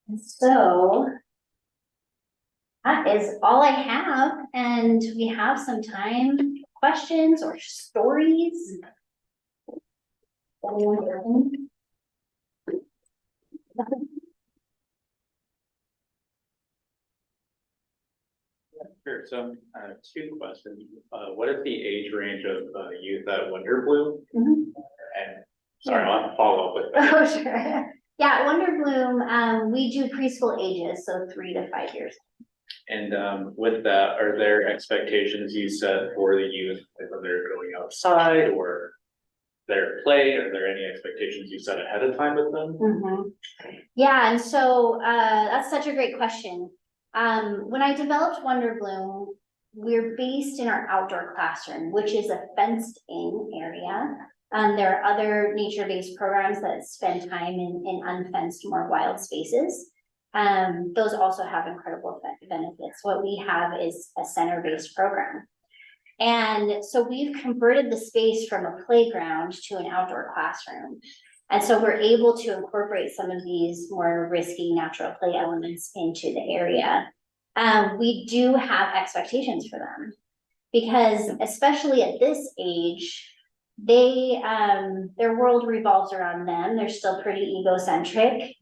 And so that is all I have, and we have some time for questions or stories. Anyone? Sure. So, two questions. What is the age range of youth at Wonderbloom? And sorry, I'll have to follow up with that. Oh, sure. Yeah, Wonderbloom, we do preschool ages, so 3 to 5 years. And with that, are there expectations you set for the youth, like when they're going outside or their play? Are there any expectations you set ahead of time with them? Yeah, and so that's such a great question. When I developed Wonderbloom, we're based in our outdoor classroom, which is a fenced-in area. There are other nature-based programs that spend time in unfenced, more wild spaces. Those also have incredible benefits. What we have is a center-based program. And so we've converted the space from a playground to an outdoor classroom. And so we're able to incorporate some of these more risky natural play elements into the area. We do have expectations for them because especially at this age, their world revolves around them. They're still pretty egocentric.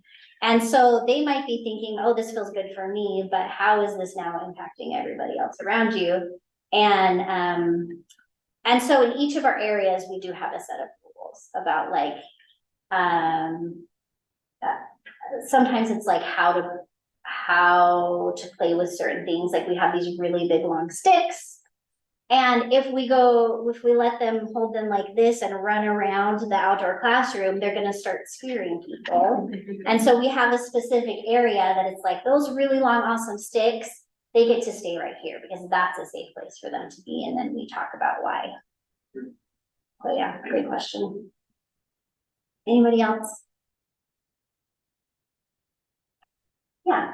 And so they might be thinking, oh, this feels good for me, but how is this now impacting everybody else around you? And so in each of our areas, we do have a set of rules about like, sometimes it's like how to play with certain things. Like we have these really big long sticks. And if we let them hold them like this and run around the outdoor classroom, they're going to start scaring people. And so we have a specific area that it's like those really long, awesome sticks, they get to stay right here because that's a safe place for them to be. And then we talk about why. So yeah, great question. Anybody else? Yeah.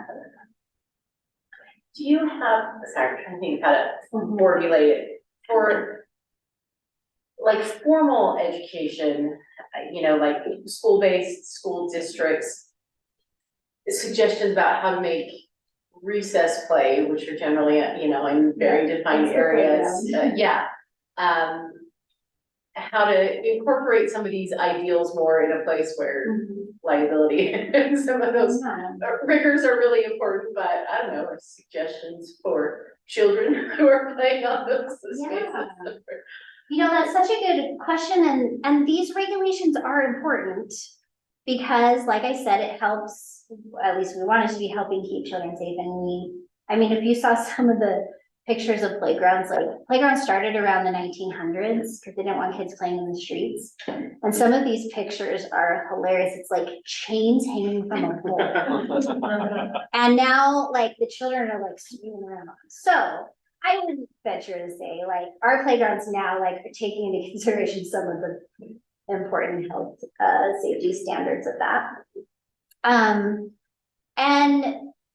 Do you have, sorry, I think how to formulate it for like formal education, you know, like school-based school districts, suggestions about how to make recess play, which are generally, you know, in very defined areas. How to incorporate some of these ideals more in a place where liability and some of those rigors are really important, but I don't know, suggestions for children who are playing on those spaces. You know, that's such a good question, and these regulations are important because, like I said, it helps, at least we want it to be helping keep children safe. And I mean, if you saw some of the pictures of playgrounds, like playgrounds started around the 1900s because they didn't want kids playing in the streets. And some of these pictures are hilarious. It's like chains hanging from a pole. And now like the children are like swinging around. So I would venture to say like our playgrounds now like are taking into consideration some of the important health safety standards of that. And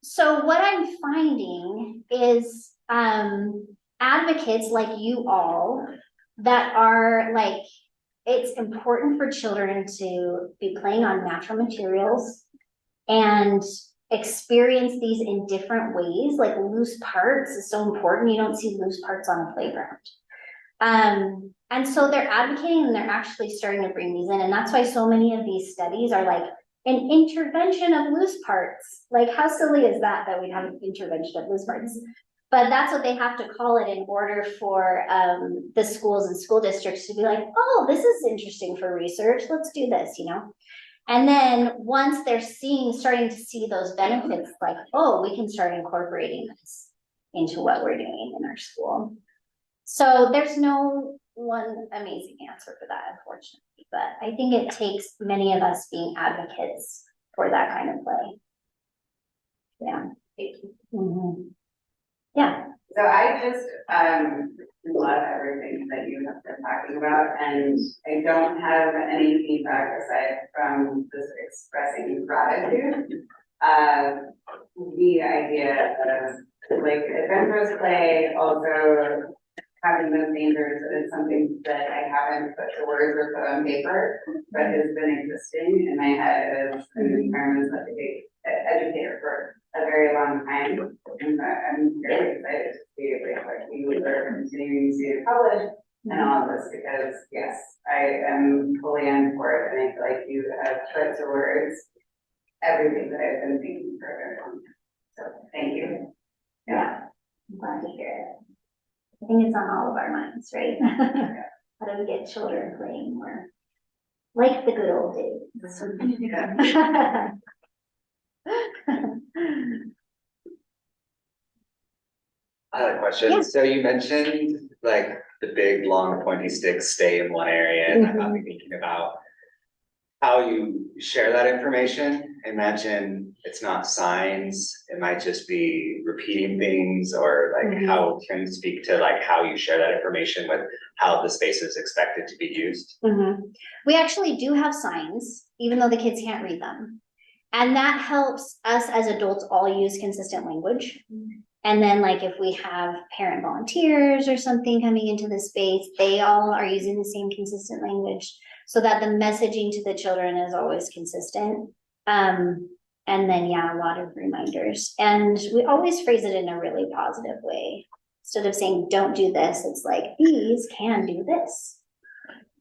so what I'm finding is advocates like you all that are like, it's important for children to be playing on natural materials and experience these in different ways. Like loose parts is so important. You don't see loose parts on a playground. And so they're advocating and they're actually starting to bring these in. And that's why so many of these studies are like an intervention of loose parts. Like how silly is that we'd have an intervention of loose parts? But that's what they have to call it in order for the schools and school districts to be like, oh, this is interesting for research. Let's do this, you know? And then once they're starting to see those benefits, like, oh, we can start incorporating this into what we're doing in our school. So there's no one amazing answer for that, unfortunately. But I think it takes many of us being advocates for that kind of play. Yeah. Yeah. So I just love everything that you have been talking about, and I don't have any feedback aside from just expressing gratitude. The idea of like adventurous play, also having those dangers, is something that I haven't put to words or put on paper, but has been existing in my head as an environmental educator. everything that I've been thinking for a very long time. So thank you. Yeah, I'm glad to hear it. I think it's on all of our minds, right? How do we get children playing more like the good old days? I had a question. Yeah. So you mentioned like the big, long, pointy sticks stay in one area, and I got me thinking about how you share that information. Imagine it's not signs, it might just be repeating things, or like how can you speak to like how you share that information with how the space is expected to be used? We actually do have signs, even though the kids can't read them. And that helps us as adults all use consistent language. And then like if we have parent volunteers or something coming into the space, they all are using the same consistent language so that the messaging to the children is always consistent. And then, yeah, a lot of reminders. And we always phrase it in a really positive way. Instead of saying, don't do this, it's like, these can do this.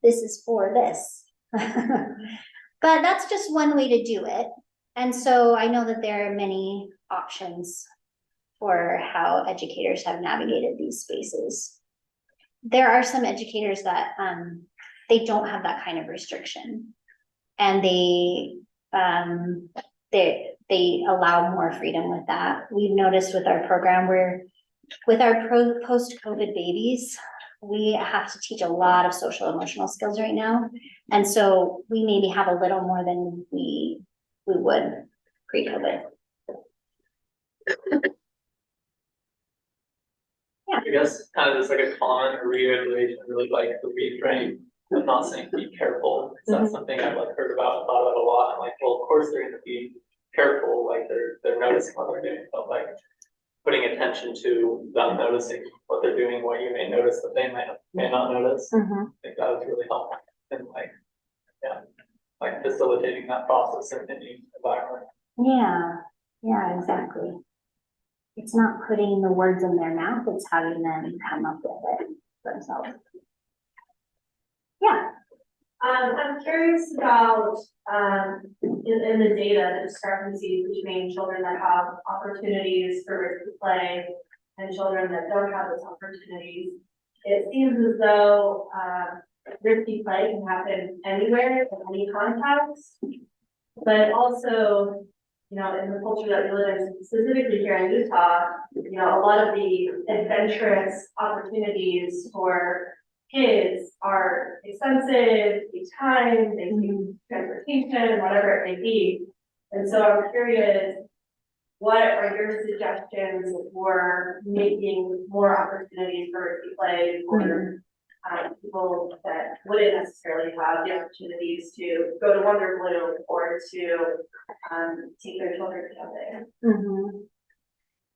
This is for this. But that's just one way to do it. And so I know that there are many options for how educators have navigated these spaces. There are some educators that they don't have that kind of restriction, and they allow more freedom with that. We've noticed with our program, with our post-COVID babies, we have to teach a lot of social emotional skills right now, and so we maybe have a little more than we would pre-COVID. Yeah. I guess kind of just like a comment or reiteration, really like the reframe. I'm not saying be careful, because that's something I've like heard about and thought about a lot. I'm like, well, of course they're gonna be careful, like they're noticing what they're doing, but like putting attention to them noticing what they're doing, what you may notice that they may not notice. I think that was really helpful in like, yeah, like facilitating that process in any environment. Yeah, exactly. It's not putting the words in their mouth, it's having them come up with it themselves. Yeah. I'm curious about, in the data, the discrepancies between children that have opportunities for risky play and children that don't have those opportunities. It seems as though, risky play can happen anywhere, in any context, but also, you know, in the culture that we live in, specifically here in Utah, you know, a lot of the adventurous opportunities for kids are expensive, take time, they need transportation, whatever it may be. And so I'm curious, what are your suggestions for making more opportunities for risky play for people that wouldn't necessarily have the opportunities to go to Wonderbloom or to take their children camping?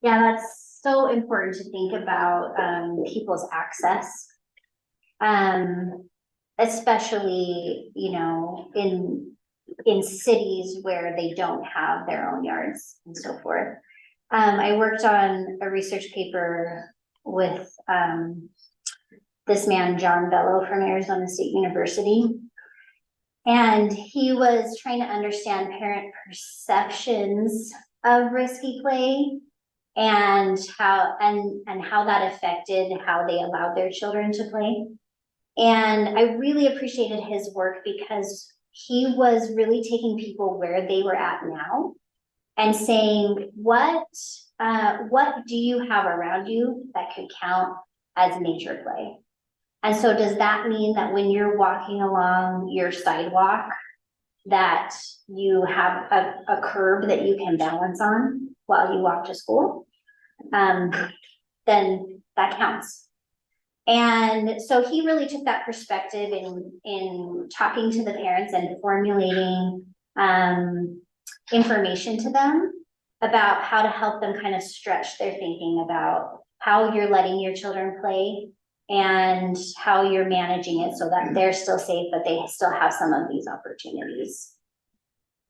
Yeah, that's so important to think about people's access. Especially, you know, in cities where they don't have their own yards and so forth. I worked on a research paper with this man, John Bello from Arizona State University. And he was trying to understand parent perceptions of risky play and how that affected how they allowed their children to play. And I really appreciated his work because he was really taking people where they were at now and saying, what do you have around you that could count as nature play? And so does that mean that when you're walking along your sidewalk that you have a curb that you can balance on while you walk to school? Then that counts. And so he really took that perspective in talking to the parents and formulating information to them about how to help them kind of stretch their thinking about how you're letting your children play and how you're managing it so that they're still safe, but they still have some of these opportunities.